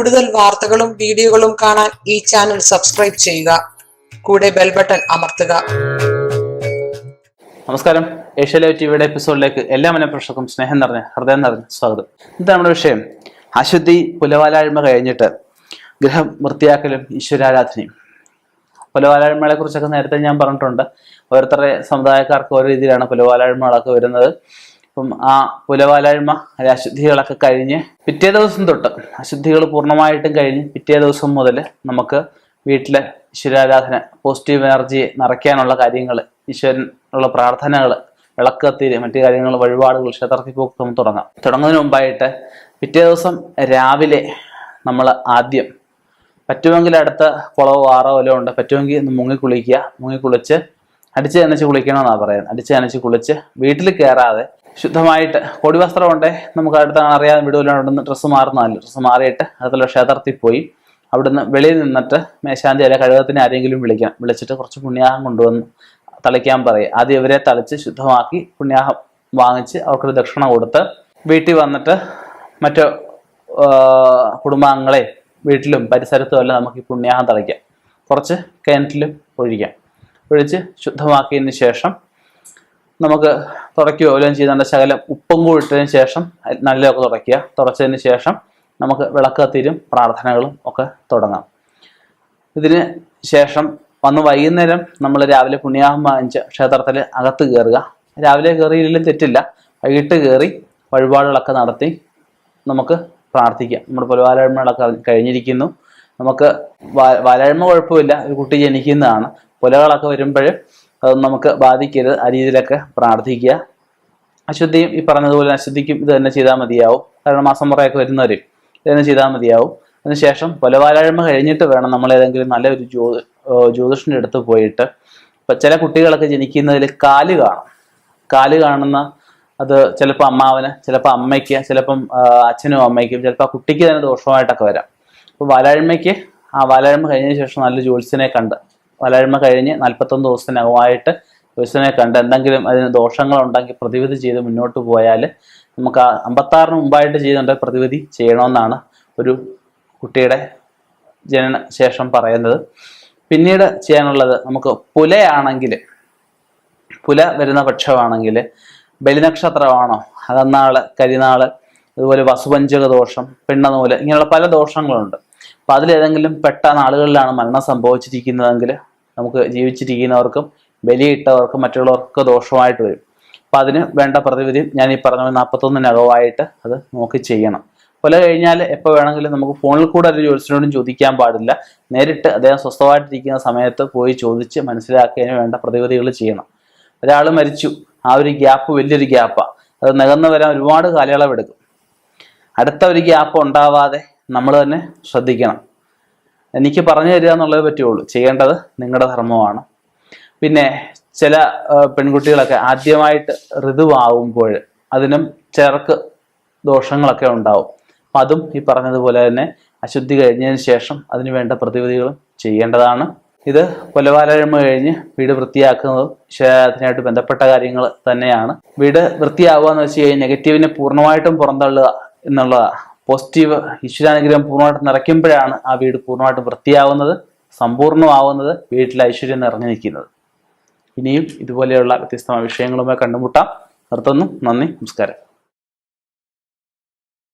കൂടുതൽ വാർത്തകളും വീഡിയോകളും കാണാൻ ഈ ചാനൽ സബ്സ്ക്രൈബ് ചെയ്യുക. കൂടെ ബെൽ ബട്ടൺ അമർത്തുക. നമസ്കാരം. ഏഷ്യ ലൈവ് ടിവിയുടെ എപ്പിസോഡിലേക്ക് എല്ലാ മനഃപ്രേക്ഷകർക്കും സ്നേഹം നിറഞ്ഞ ഹൃദയം നിറഞ്ഞ സ്വാഗതം. ഇതാണ് നമ്മുടെ വിഷയം. അശുദ്ധി പുലവാലായ്മ കഴിഞ്ഞിട്ട് ഗൃഹം വൃത്തിയാക്കലും ഈശ്വരാരാധനയും. പുലവാലായ്മകളെ കുറിച്ചൊക്കെ നേരത്തെ ഞാൻ പറഞ്ഞിട്ടുണ്ട്. ഓരോരുത്തരുടെ സമുദായക്കാർക്ക് ഓരോ രീതിയിലാണ് പുലവാലായ്മകളൊക്കെ വരുന്നത്. അപ്പം ആ പുലവാലായ്മ അശുദ്ധികളൊക്കെ കഴിഞ്ഞ് പിറ്റേ ദിവസം തൊട്ട് അശുദ്ധികൾ പൂർണ്ണമായിട്ടും കഴിഞ്ഞ് പിറ്റേ ദിവസം മുതൽ നമുക്ക് വീട്ടിലെ ഈശ്വരാരാധന, പോസിറ്റീവ് എനർജിയെ നിറയ്ക്കാനുള്ള കാര്യങ്ങൾ, ഈശ്വരനുള്ള പ്രാർത്ഥനകൾ, വിളക്കത്തിരി, മറ്റു കാര്യങ്ങൾ, വഴിപാടുകൾ, ക്ഷേത്രത്തിൽ പോക്ക് തുടങ്ങുന്നതിന് മുമ്പായിട്ട് പിറ്റേ ദിവസം രാവിലെ നമ്മൾ ആദ്യം പറ്റുമെങ്കിൽ അടുത്ത കുളവോ ആറോ വല്ലതും ഉണ്ട്, പറ്റുമെങ്കിൽ മുങ്ങിക്കുളിക്കുക. മുങ്ങിക്കുളിച്ച് അടിച്ച് നനച്ച് കുളിക്കണമെന്നാണ് പറയുന്നത്. അടിച്ച് നനച്ച് കുളിച്ച് വീട്ടിൽ കയറാതെ ശുദ്ധമായിട്ട് പൊടി വസ്ത്രം ഉണ്ടേ നമുക്ക് അടുത്ത അറിയാതെ വീടുകളിൽ ഡ്രസ്സ് മാറുന്നതല്ല. ഡ്രസ്സ് മാറിയിട്ട് അതുപോലെ ക്ഷേത്രത്തിൽ പോയി അവിടുന്ന് വെളിയിൽ നിന്നിട്ട് മേശാന്തി അല്ലെ കഴുകത്തിന് ആരെങ്കിലും വിളിക്കണം. വിളിച്ചിട്ട് കുറച്ച് പുണ്യാഹം കൊണ്ടുവന്ന് തളിക്കാൻ പറയും. ആദ്യം ഇവരെ തളിച്ച് ശുദ്ധമാക്കി പുണ്യാഹം വാങ്ങിച്ച് അവർക്കൊരു ദക്ഷിണ കൊടുത്ത് വീട്ടിൽ വന്നിട്ട് മറ്റു കുടുംബാംഗങ്ങളെ വീട്ടിലും പരിസരത്തും എല്ലാം നമുക്ക് ഈ പുണ്യാഹം തളിക്കാം. കുറച്ച് കിണറ്റിലും ഒഴിക്കാം. ഒഴിച്ച് ശുദ്ധമാക്കിയതിന് ശേഷം നമുക്ക് തുടയ്ക്കുകയോ എല്ലാം ചെയ്തുകൊണ്ട് ശകലം ഉപ്പും കൂടി ഇട്ടതിന് ശേഷം നല്ലതൊക്കെ തുടയ്ക്കുക. തുടച്ചതിന് ശേഷം നമുക്ക് വിളക്കത്തിരും പ്രാർത്ഥനകളും ഒക്കെ തുടങ്ങാം. ഇതിന് ശേഷം വന്ന് വൈകുന്നേരം നമ്മൾ രാവിലെ പുണ്യാഹം വാങ്ങിച്ച് ക്ഷേത്രത്തിൽ അകത്ത് കയറുക. രാവിലെ കയറിയില്ലെങ്കിലും തെറ്റില്ല. വൈകിട്ട് കയറി വഴിപാടുകളൊക്കെ നടത്തി നമുക്ക് പ്രാർത്ഥിക്കാം. നമ്മുടെ പുലവാലായ്മകളൊക്കെ കഴിഞ്ഞിരിക്കുന്നു. നമുക്ക് വാലായ്മ കുഴപ്പമില്ല, ഒരു കുട്ടി ജനിക്കുന്നതാണ്. പുലകളൊക്കെ വരുമ്പോൾ അതൊന്നും നമുക്ക് ബാധിക്കരുത്. ആ രീതിയിലൊക്കെ പ്രാർത്ഥിക്കുക. അശുദ്ധിയും ഈ പറഞ്ഞതുപോലെ അശുദ്ധിക്കും ഇത് തന്നെ ചെയ്താൽ മതിയാവും. കാരണം മാസം മുറയൊക്കെ വരുന്നവരും ഇത് തന്നെ ചെയ്താൽ മതിയാവും. അതിനുശേഷം പുലവാലായ്മ കഴിഞ്ഞിട്ട് വേണം നമ്മൾ ഏതെങ്കിലും നല്ലൊരു ജ്യോതിഷൻ്റെ അടുത്ത് പോയിട്ട്, ഇപ്പം ചില കുട്ടികളൊക്കെ ജനിക്കുന്നതിൽ കാല് കാണും. കാല് കാണുന്ന അത് ചിലപ്പോൾ അമ്മാവന്, ചിലപ്പോൾ അമ്മയ്ക്ക്, ചിലപ്പം അച്ഛനും അമ്മയ്ക്കും, ചിലപ്പോൾ ആ കുട്ടിക്ക് തന്നെ ദോഷമായിട്ടൊക്കെ വരാം. അപ്പോൾ വാലായ്മയ്ക്ക് വാലായ്മ കഴിഞ്ഞതിന് ശേഷം നല്ല ജ്യോത്സ്യനെ കണ്ട്, വാലായ്മ കഴിഞ്ഞ് 41 ദിവസത്തിനകമായിട്ട് ജ്യോത്സ്യനെ കണ്ട് എന്തെങ്കിലും അതിന് ദോഷങ്ങളുണ്ടെങ്കിൽ പ്രതിവിധി ചെയ്ത് മുന്നോട്ട് പോയാൽ നമുക്ക് 56 മുമ്പായിട്ട് ചെയ്യുന്നുണ്ട് പ്രതിവിധി ചെയ്യണമെന്നാണ് ഒരു കുട്ടിയുടെ ജനന ശേഷം പറയുന്നത്. പിന്നീട് ചെയ്യാനുള്ളത്, നമുക്ക് പുലയാണെങ്കിൽ, പുല വരുന്ന പക്ഷമാണെങ്കിൽ, ബലിനക്ഷത്രമാണോ, അകന്നാള്, കരിനാള്, അതുപോലെ വസുപഞ്ചക ദോഷം, പിണ്ണനൂല്, ഇങ്ങനെയുള്ള പല ദോഷങ്ങളുണ്ട്. അപ്പം അതിലേതെങ്കിലും പെട്ട നാളുകളിലാണ് മരണം സംഭവിച്ചിരിക്കുന്നതെങ്കിൽ നമുക്ക് ജീവിച്ചിരിക്കുന്നവർക്കും ബലിയിട്ടവർക്കും മറ്റുള്ളവർക്കൊക്കെ ദോഷമായിട്ട് വരും. അപ്പം അതിന് വേണ്ട പ്രതിവിധി ഞാൻ ഈ പറഞ്ഞ 41-നകമായിട്ട് അത് നോക്കി ചെയ്യണം. പുല കഴിഞ്ഞാൽ എപ്പോൾ വേണമെങ്കിലും നമുക്ക് ഫോണിൽ കൂടെ ഒരു ജ്യോത്സ്യനോടും ചോദിക്കാൻ പാടില്ല. നേരിട്ട് അദ്ദേഹം സ്വസ്ഥമായിട്ടിരിക്കുന്ന സമയത്ത് പോയി ചോദിച്ച് മനസ്സിലാക്കിയതിന് വേണ്ട പ്രതിവിധികൾ ചെയ്യണം. ഒരാൾ മരിച്ചു, ആ ഒരു ഗ്യാപ്പ് വലിയൊരു ഗ്യാപ്പാണ്. അത് നികന്നു വരാൻ ഒരുപാട് കാലയളവെടുക്കും. അടുത്ത ഒരു ഗ്യാപ്പ് ഉണ്ടാവാതെ നമ്മൾ തന്നെ ശ്രദ്ധിക്കണം. എനിക്ക് പറഞ്ഞു തരിക എന്നുള്ളതേ പറ്റുള്ളൂ. ചെയ്യേണ്ടത് നിങ്ങളുടെ ധർമ്മമാണ്. പിന്നെ ചില പെൺകുട്ടികളൊക്കെ ആദ്യമായിട്ട് ഋതുവാകുമ്പോൾ അതിനും ചിലർക്ക് ദോഷങ്ങളൊക്കെ ഉണ്ടാവും. അപ്പം അതും ഈ പറഞ്ഞതുപോലെ തന്നെ അശുദ്ധി കഴിഞ്ഞതിന് ശേഷം അതിന് വേണ്ട പ്രതിവിധികളും ചെയ്യേണ്ടതാണ്. ഇത് പുലവാലായ്മ കഴിഞ്ഞ് വീട് വൃത്തിയാക്കുന്നതും ഈശ്വരാരാധനയായിട്ട് ബന്ധപ്പെട്ട കാര്യങ്ങൾ തന്നെയാണ്. വീട് വൃത്തിയാവുക എന്ന് വെച്ച് കഴിഞ്ഞാൽ നെഗറ്റീവിനെ പൂർണ്ണമായിട്ടും പുറന്തള്ളുക എന്നുള്ളതാണ്. പോസിറ്റീവ് ഈശ്വരാനുഗ്രഹം പൂർണ്ണമായിട്ട് നിറയ്ക്കുമ്പോഴാണ് ആ വീട് പൂർണ്ണമായിട്ടും വൃത്തിയാവുന്നത്, സമ്പൂർണ്ണമാവുന്നത്, വീട്ടിൽ ഐശ്വര്യം നിറഞ്ഞു നിൽക്കുന്നത്. ഇനിയും ഇതുപോലെയുള്ള വ്യത്യസ്തമായ വിഷയങ്ങളുമായി കണ്ടുമുട്ടാം. നിർത്തുന്നു. നന്ദി, നമസ്കാരം.